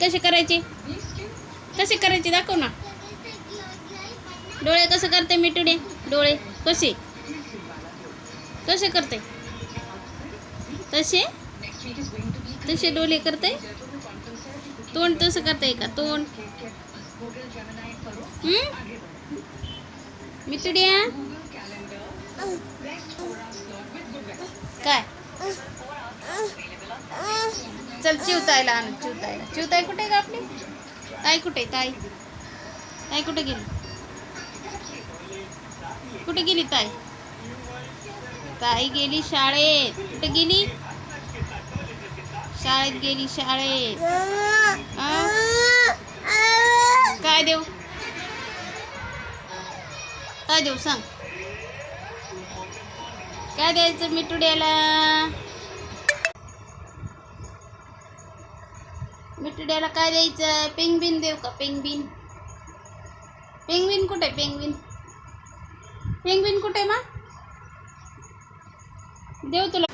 कसे करायचे? कसे करायचे दाखव ना. डोळे कसं करते मिठुडे? डोळे कसे कसे करते? तसे तसे डोळे करते. तोंड तसं करते का? तोंड मिठुड्या काय? चल चिवतायला आणू. चिवतायला. चिवताई कुठे आहे का आपली? ताई कुठे? ताई ताई कुठे गेली? कुठे गेली ताई? ताई गेली शाळेत. कुठे गेली? शाळेत गेली. शाळेत. काय देऊ? काय देऊ सांग? काय द्यायचं मिठुड्याला? मिठुड्याला काय द्यायचं? पेंग्विन देऊ का? पेंग्विन. पेंग्विन कुठे? पेंग्विन. पेंग्विन कुठे मा? देऊ तुला.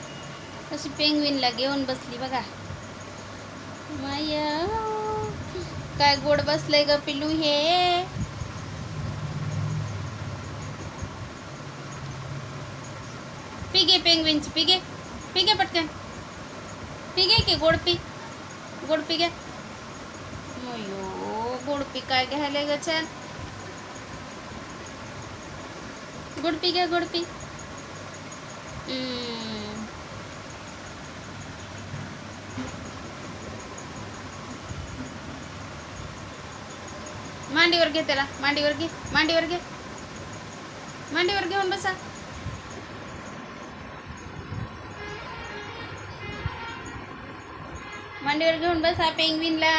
अशी पेंग्विनला घेऊन बसली बघा. माया काय गोड बसलंय ग पिलू हे. पिगे पेंग्विनची. पिगे पिगे पटकन. पिगे की गोड पी. गोड पी घ्या. अयो गोड पी काय घ्यायला ग छान. गोड पी घ्या. गोड पी. मांडीवर घे त्याला. मांडीवर घे. मांडीवर घे. मांडीवर घेऊन बसा. मांडीवर घेऊन बसा पेंग्विनला.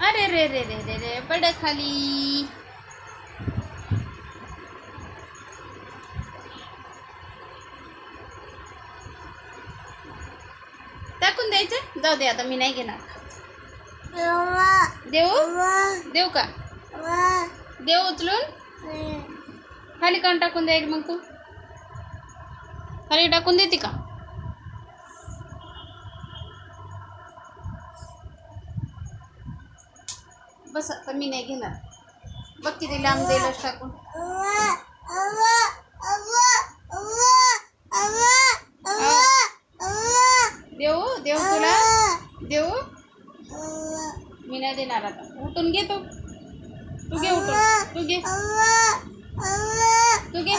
अरे रे रे रे रे रे पड खाली. टाकून द्यायचं. जाऊ दे आता मी नाही घेणार. देऊ देऊ का? देऊ उचलून. खाली काऊन टाकून द्यायला मग तू? खाली टाकून देते का? बस आता मी नाही घेणार. बघ किती लांब दिलंच टाकून. देऊ देऊ तुला. देऊ मी नाही देणार आता. उठून घे तू. तू घे उठून. तू घे. तू घे.